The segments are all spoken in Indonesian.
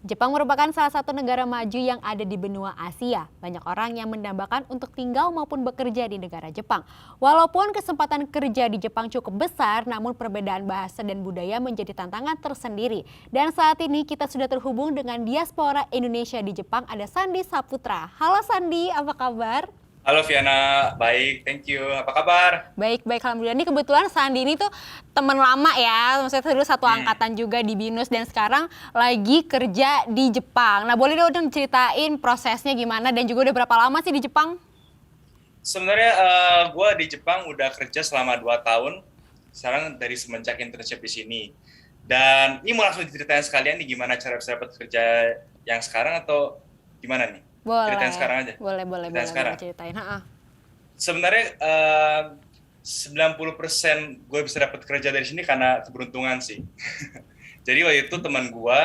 Jepang merupakan salah satu negara maju yang ada di benua Asia. Banyak orang yang mendambakan untuk tinggal maupun bekerja di negara Jepang. Walaupun kesempatan kerja di Jepang cukup besar, namun perbedaan bahasa dan budaya menjadi tantangan tersendiri. Dan saat ini kita sudah terhubung dengan diaspora Indonesia di Jepang, ada Sandi Saputra. Halo Sandi, apa kabar? Halo Viana, baik, thank you. Apa kabar? Baik, alhamdulillah. Ini kebetulan Sandi ini tuh teman lama ya, maksudnya dulu satu Hmm. angkatan juga di BINUS dan sekarang lagi kerja di Jepang. Nah, boleh dong ceritain prosesnya gimana dan juga udah berapa lama sih di Jepang? Sebenarnya gue di Jepang udah kerja selama 2 tahun. Sekarang dari semenjak internship di sini. Dan ini mau langsung diceritain sekalian nih gimana cara bisa dapat kerja yang sekarang atau gimana nih? Ceritain Boleh, sekarang aja. Ceritain boleh sekarang. ceritain. Ha-ha. Sebenarnya 90% gue bisa dapat kerja dari sini karena keberuntungan sih. Jadi waktu itu teman gue,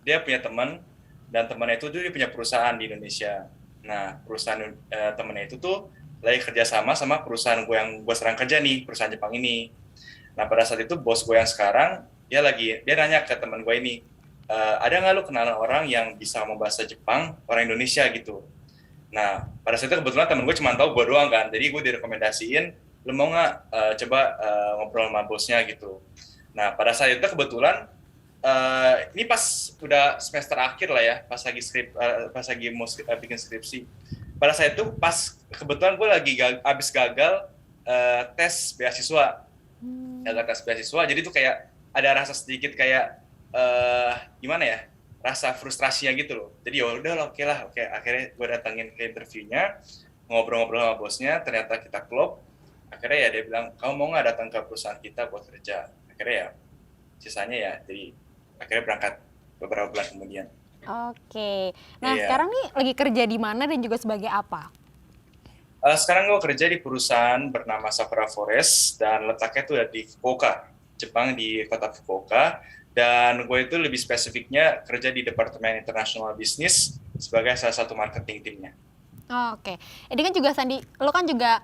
dia punya teman, dan temannya itu dia punya perusahaan di Indonesia. Nah, perusahaan temannya itu tuh lagi kerja sama perusahaan gue yang gue sekarang kerja nih, perusahaan Jepang ini. Nah, pada saat itu bos gue yang sekarang, dia nanya ke teman gue ini, ada nggak lu kenalan orang yang bisa ngomong bahasa Jepang, orang Indonesia gitu. Nah, pada saat itu kebetulan temen gue cuma tahu gue doang kan, jadi gue direkomendasiin, lu mau nggak coba ngobrol sama bosnya gitu. Nah, pada saat itu kebetulan ini pas udah semester akhir lah ya, pas lagi mau bikin skripsi. Pada saat itu pas kebetulan gue lagi abis gagal tes beasiswa, jadi tuh kayak ada rasa sedikit kayak gimana ya, rasa frustrasinya gitu loh. Jadi ya udah oke lah, oke, akhirnya gue datangin ke interviewnya, ngobrol-ngobrol sama bosnya, ternyata kita klop. Akhirnya ya dia bilang, kamu mau nggak datang ke perusahaan kita buat kerja? Akhirnya ya sisanya ya jadi akhirnya berangkat beberapa bulan kemudian. Oke. Nah, Iya. sekarang nih lagi kerja di mana dan juga sebagai apa? Sekarang gue kerja di perusahaan bernama Sakura Forest dan letaknya tuh ada di Fukuoka, Jepang, di kota Fukuoka. Dan gue itu lebih spesifiknya kerja di Departemen International Business sebagai salah satu marketing timnya. Oke. Ini kan juga Sandi, lo kan juga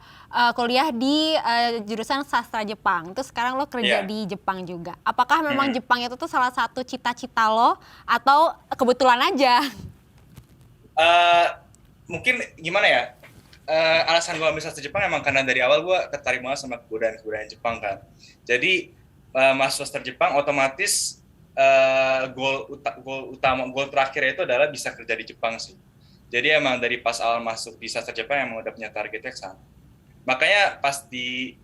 kuliah di jurusan sastra Jepang. Terus sekarang lo kerja Iya. di Jepang juga. Apakah memang Hmm. Jepang itu tuh salah satu cita-cita lo atau kebetulan aja? Eh, Mungkin gimana ya? Alasan gue ambil sastra Jepang emang karena dari awal gue tertarik banget sama kebudayaan Jepang kan. Jadi masuk sastra Jepang otomatis goal terakhir itu adalah bisa kerja di Jepang sih. Jadi emang dari pas awal masuk di sastra Jepang emang udah punya targetnya ke sana. Makanya pas di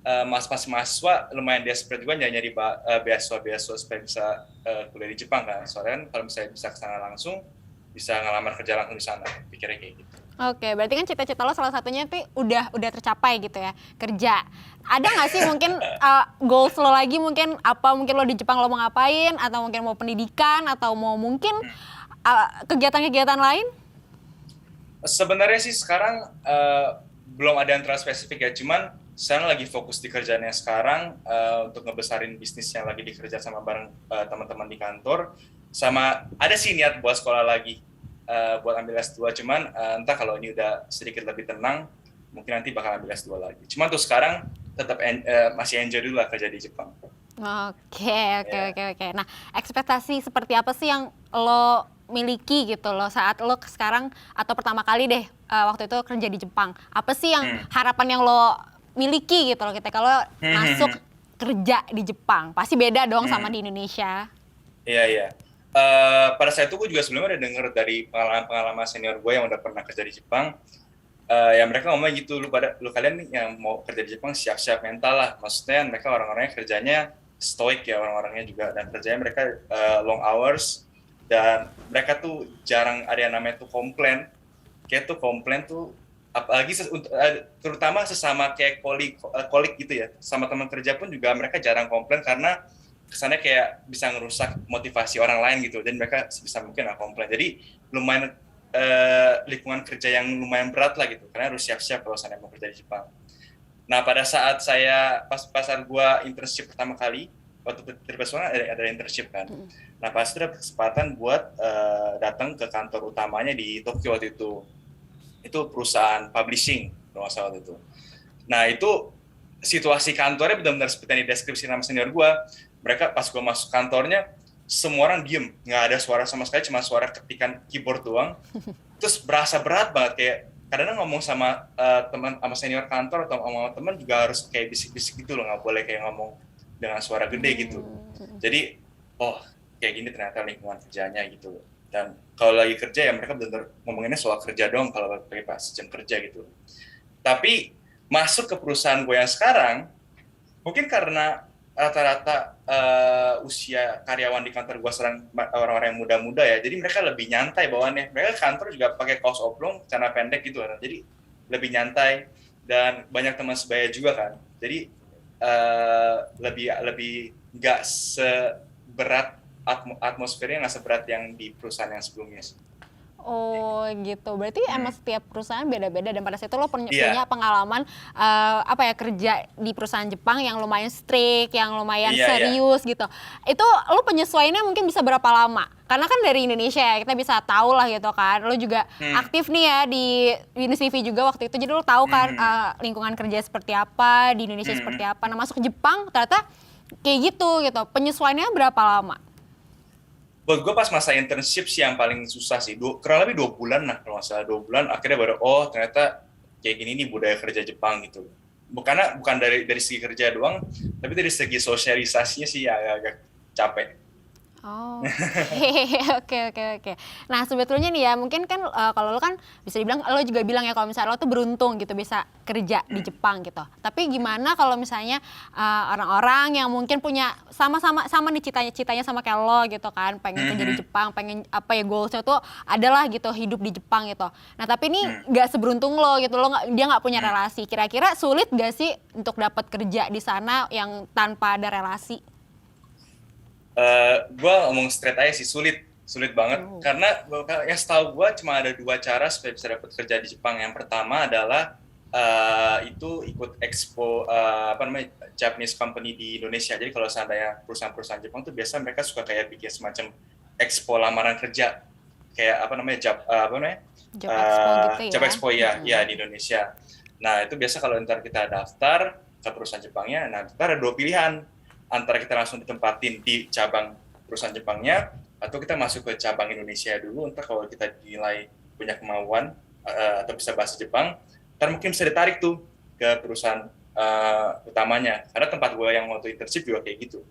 pas mahasiswa lumayan desperate juga nyari beasiswa supaya bisa kuliah di Jepang kan. Soalnya kan kalau misalnya bisa ke sana langsung, bisa ngelamar kerja langsung di sana. Pikirnya kayak gitu. Oke, berarti kan cita-cita lo salah satunya tuh udah tercapai gitu ya, kerja. Ada nggak sih mungkin goals lo lagi mungkin apa mungkin lo di Jepang lo mau ngapain atau mungkin mau pendidikan atau mau mungkin kegiatan-kegiatan lain? Sebenarnya sih sekarang belum ada yang terlalu spesifik ya, cuman sekarang lagi fokus di kerjaannya sekarang untuk ngebesarin bisnis yang lagi dikerja sama bareng teman-teman di kantor. Sama ada sih niat buat sekolah lagi, buat ambil S2, cuman entah kalau ini udah sedikit lebih tenang, mungkin nanti bakal ambil S2 lagi. Cuman tuh sekarang tetap masih enjoy dulu lah kerja di Jepang. Oke, oke, Ya. oke, oke. Nah, ekspektasi seperti apa sih yang lo miliki gitu loh saat lo sekarang atau pertama kali deh waktu itu kerja di Jepang? Apa sih yang Hmm. harapan yang lo miliki gitu loh kita kalau masuk Hmm. kerja di Jepang? Pasti beda dong sama Hmm. di Indonesia. Iya, iya. Pada saat itu gue juga sebelumnya udah denger dari pengalaman senior gue yang udah pernah kerja di Jepang. Ya mereka ngomong gitu, lu kalian nih yang mau kerja di Jepang siap-siap mental lah. Maksudnya mereka orang-orangnya kerjanya stoik ya, orang-orangnya juga, dan kerjanya mereka long hours, dan mereka tuh jarang ada yang namanya tuh komplain. Kayak tuh komplain tuh apalagi terutama sesama kayak kolik gitu ya, sama teman kerja pun juga mereka jarang komplain karena kesannya kayak bisa ngerusak motivasi orang lain gitu, dan mereka sebisa mungkin nggak komplain. Jadi lumayan lingkungan kerja yang lumayan berat lah gitu, karena harus siap-siap kalau saya mau kerja di Jepang. Nah, pada saat saya pas gua internship pertama kali, waktu terpesona ada internship kan. Nah, pas itu ada kesempatan buat datang ke kantor utamanya di Tokyo waktu itu. Itu perusahaan publishing kalau nggak salah waktu itu. Nah, itu situasi kantornya benar-benar seperti yang dideskripsi nama senior gua. Mereka pas gua masuk kantornya, semua orang diem, nggak ada suara sama sekali, cuma suara ketikan keyboard doang. Terus berasa berat banget, kayak kadang ngomong sama teman, sama senior kantor atau sama teman juga harus kayak bisik-bisik gitu loh, nggak boleh kayak ngomong dengan suara gede gitu. Jadi oh kayak gini ternyata lingkungan kerjanya gitu. Dan kalau lagi kerja ya mereka benar-benar ngomonginnya soal kerja doang kalau pakai pas jam kerja gitu. Tapi masuk ke perusahaan gue yang sekarang, mungkin karena rata-rata usia karyawan di kantor gue sekarang orang-orang yang muda-muda ya, jadi mereka lebih nyantai bawaannya. Mereka ke kantor juga pakai kaos oblong, celana pendek gitu kan, jadi lebih nyantai dan banyak teman sebaya juga kan. Jadi lebih nggak seberat atmosfernya, nggak seberat yang di perusahaan yang sebelumnya sih. Oh gitu, berarti emang setiap perusahaan beda-beda dan pada saat itu lo punya Iya, pengalaman kerja di perusahaan Jepang yang lumayan strict, yang lumayan iya, iya. serius gitu. Itu lo penyesuaiannya mungkin bisa berapa lama? Karena kan dari Indonesia ya, kita bisa tahu lah gitu kan. Lo juga aktif nih ya di Unus TV juga waktu itu, jadi lo tahu kan lingkungan kerja seperti apa, di Indonesia seperti apa. Nah masuk ke Jepang ternyata kayak gitu. Penyesuaiannya berapa lama? Buat gue pas masa internship sih yang paling susah sih, kurang lebih 2 bulan lah kalau nggak salah, 2 bulan akhirnya baru oh ternyata kayak gini nih budaya kerja Jepang gitu. Bukan dari segi kerja doang, tapi dari segi sosialisasinya sih ya agak capek. Oh, oke. Nah sebetulnya nih ya mungkin kan kalau lo kan bisa dibilang lo juga bilang ya kalau misalnya lo tuh beruntung gitu bisa kerja di Jepang gitu. Tapi gimana kalau misalnya orang-orang yang mungkin punya sama nih citanya sama kayak lo gitu kan, pengen kerja di Jepang, pengen apa ya goalsnya tuh adalah gitu hidup di Jepang gitu. Nah tapi ini nggak seberuntung lo gitu, dia nggak punya relasi. Kira-kira sulit gak sih untuk dapat kerja di sana yang tanpa ada relasi? Gue ngomong straight aja sih, sulit banget karena yang setahu gue cuma ada 2 cara supaya bisa dapat kerja di Jepang. Yang pertama adalah itu ikut expo Japanese company di Indonesia. Jadi kalau seandainya perusahaan-perusahaan Jepang tuh biasa mereka suka kayak bikin semacam expo lamaran kerja, kayak Job expo gitu ya? job expo ya di Indonesia. Nah itu biasa kalau ntar kita daftar ke perusahaan Jepangnya, nah kita ada 2 pilihan, antara kita langsung ditempatin di cabang perusahaan Jepangnya atau kita masuk ke cabang Indonesia dulu. Entar kalau kita dinilai punya kemauan atau bisa bahasa Jepang, ntar mungkin bisa ditarik tuh ke perusahaan utamanya. Karena tempat gue yang waktu internship juga kayak gitu.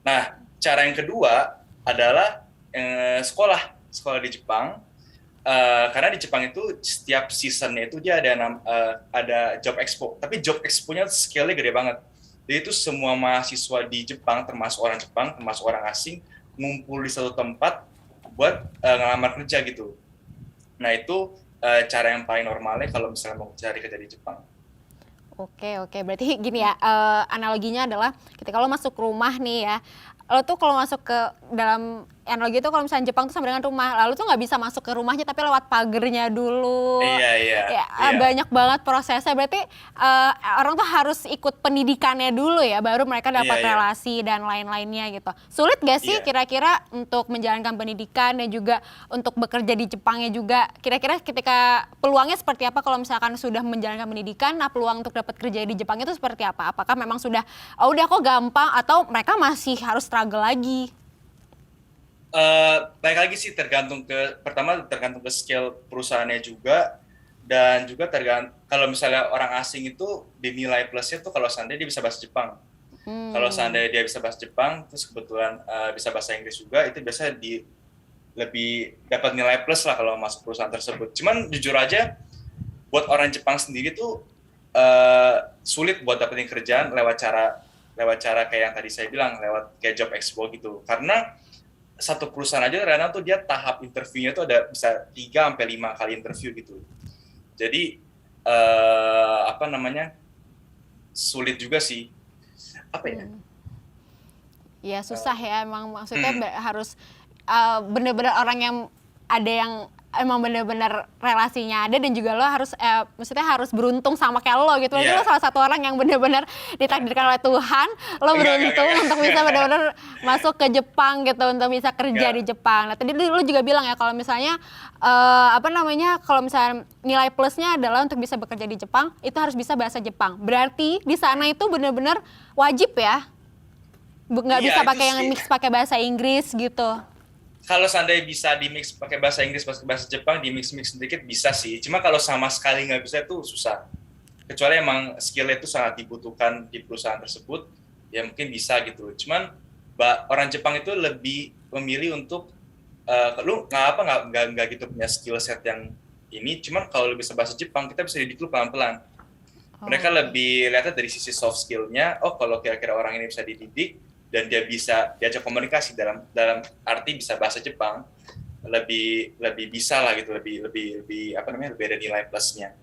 Nah, cara yang kedua adalah sekolah di Jepang. Karena di Jepang itu setiap seasonnya itu dia ada job expo, tapi job expo-nya scale-nya gede banget. Jadi itu semua mahasiswa di Jepang, termasuk orang Jepang, termasuk orang asing, ngumpul di satu tempat buat ngelamar kerja gitu. Nah itu cara yang paling normalnya kalau misalnya mau cari kerja di Jepang. Oke, berarti gini ya, analoginya adalah ketika lo masuk rumah nih ya, lo tuh kalau masuk ke dalam analogi itu kalau misalnya Jepang tuh sama dengan rumah, lalu tuh nggak bisa masuk ke rumahnya tapi lewat pagernya dulu. Iya. Banyak banget prosesnya, berarti orang tuh harus ikut pendidikannya dulu ya, baru mereka dapat Iya. relasi dan lain-lainnya gitu. Sulit gak sih Iya. kira-kira untuk menjalankan pendidikan dan juga untuk bekerja di Jepangnya juga? Kira-kira ketika peluangnya seperti apa kalau misalkan sudah menjalankan pendidikan, nah peluang untuk dapat kerja di Jepang itu seperti apa? Apakah memang sudah, oh udah kok gampang, atau mereka masih harus struggle lagi? Baik lagi sih tergantung ke scale perusahaannya juga, dan juga kalau misalnya orang asing itu dinilai plusnya tuh kalau seandainya dia bisa bahasa Jepang. Kalau seandainya dia bisa bahasa Jepang terus kebetulan bisa bahasa Inggris juga, itu biasa lebih dapat nilai plus lah kalau masuk perusahaan tersebut. Cuman jujur aja buat orang Jepang sendiri tuh sulit buat dapetin kerjaan lewat cara kayak yang tadi saya bilang, lewat kayak job expo gitu. Karena satu perusahaan aja kadang tuh dia tahap interviewnya tuh ada bisa 3-5 kali interview gitu. Jadi sulit juga sih. Apa ya? Ya susah ya, emang maksudnya harus bener-bener orang yang ada yang emang bener-bener relasinya ada, dan juga lo harus maksudnya harus beruntung sama kayak lo gitu. Jadi lo salah satu orang yang bener-bener ditakdirkan oleh Tuhan, lo beruntung untuk bisa bener-bener masuk ke Jepang gitu, untuk bisa kerja di Jepang. Nah tadi lo juga bilang ya kalau misalnya kalau misalnya nilai plusnya adalah untuk bisa bekerja di Jepang itu harus bisa bahasa Jepang. Berarti di sana itu bener-bener wajib ya? Nggak Iya bisa itu pakai yang sih. mix pakai bahasa Inggris gitu. Kalau seandainya bisa di mix pakai bahasa Inggris, pakai bahasa Jepang, di mix sedikit bisa sih. Cuma kalau sama sekali nggak bisa itu susah. Kecuali emang skillnya itu sangat dibutuhkan di perusahaan tersebut, ya mungkin bisa gitu. Cuman orang Jepang itu lebih memilih untuk lu nggak gitu punya skill set yang ini. Cuman kalau lu bisa bahasa Jepang, kita bisa didik lu pelan-pelan. Mereka Oke. lebih lihatnya dari sisi soft skill-nya. Oh, kalau kira-kira orang ini bisa dididik dan dia bisa diajak komunikasi dalam dalam arti bisa bahasa Jepang, lebih lebih bisa lah gitu, lebih apa namanya, lebih ada nilai plusnya.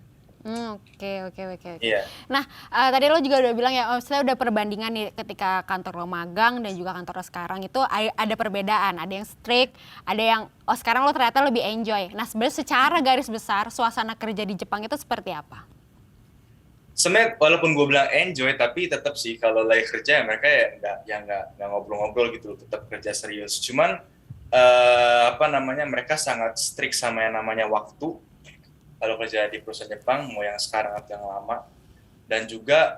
Oke, oke, oke, oke. Iya. Nah, tadi lo juga udah bilang ya, saya udah perbandingan nih ketika kantor lo magang dan juga kantor lo sekarang itu ada perbedaan, ada yang strict, ada yang sekarang lo ternyata lebih enjoy. Nah, sebenarnya secara garis besar suasana kerja di Jepang itu seperti apa? Sebenarnya walaupun gue bilang enjoy, tapi tetap sih kalau lagi kerja ya mereka ya nggak ngobrol-ngobrol gitu, tetap kerja serius. Cuman apa namanya, mereka sangat strict sama yang namanya waktu. Kalau kerja di perusahaan Jepang, mau yang sekarang atau yang lama. Dan juga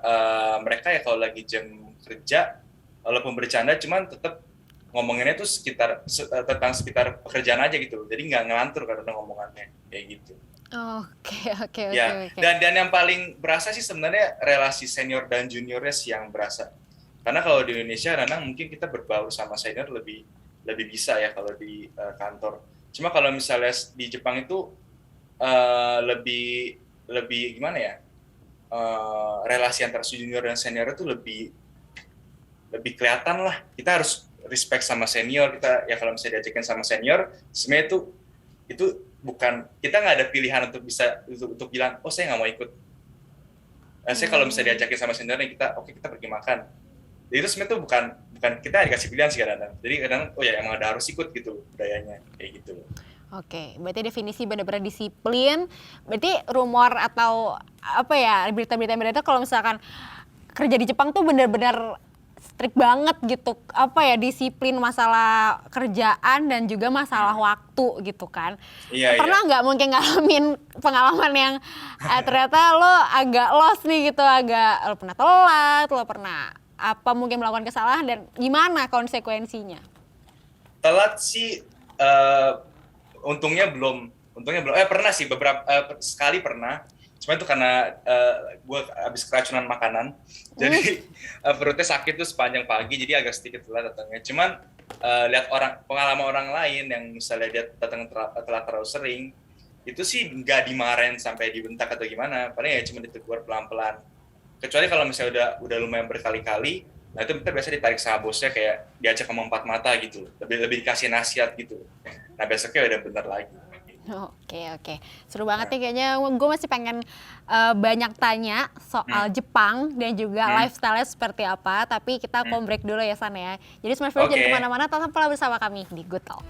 mereka ya kalau lagi jam kerja, walaupun bercanda, cuman tetap ngomonginnya tuh tentang sekitar pekerjaan aja gitu. Jadi nggak ngelantur karena ngomongannya kayak gitu. Oke, oke, oke, Ya, oke. dan yang paling berasa sih sebenarnya relasi senior dan juniornya sih yang berasa. Karena kalau di Indonesia, Nanang, mungkin kita berbaur sama senior lebih lebih bisa ya kalau di kantor. Cuma kalau misalnya di Jepang itu lebih lebih gimana ya, relasi antara junior dan senior itu lebih lebih kelihatan lah. Kita harus respect sama senior, kita ya kalau misalnya diajakin sama senior, sebenarnya itu bukan, kita nggak ada pilihan untuk bisa untuk bilang oh saya nggak mau ikut. Saya kalau misalnya Hmm. diajakin sama seniornya, kita oke, kita pergi makan. Jadi itu sebenarnya tuh bukan bukan kita dikasih pilihan sih kadang-kadang. Jadi kadang oh ya emang ada harus ikut gitu budayanya kayak gitu. Oke, berarti definisi benar-benar disiplin. Berarti rumor atau apa ya, berita-berita yang beredar kalau misalkan kerja di Jepang tuh benar-benar strict banget gitu. Apa ya, disiplin masalah kerjaan dan juga masalah waktu gitu kan. Iya iya. Pernah nggak mungkin ngalamin pengalaman yang ternyata lo agak lost nih gitu, agak lo pernah telat, lo pernah apa mungkin melakukan kesalahan dan gimana konsekuensinya? Telat sih untungnya belum pernah sih beberapa sekali pernah. Cuma itu karena gue habis keracunan makanan, jadi perutnya sakit tuh sepanjang pagi, jadi agak sedikit telat datangnya. Cuman lihat pengalaman orang lain yang misalnya dia datang telat terlalu sering, itu sih nggak dimarahin sampai dibentak atau gimana, paling ya cuma ditegur pelan-pelan. Kecuali kalau misalnya udah lumayan berkali-kali, nah itu kita biasa ditarik sama bosnya, kayak diajak ngomong empat mata gitu, lebih dikasih nasihat gitu. Nah besoknya udah bener lagi. Oke, oke. Seru banget Nah, nih kayaknya. Gue masih pengen banyak tanya soal hmm, Jepang dan juga hmm, lifestyle-nya seperti apa. Tapi kita hmm. break dulu ya, San ya. Jadi Smart Viewer jangan Oke, kemana-mana, tetaplah bersama kami di Good Talk.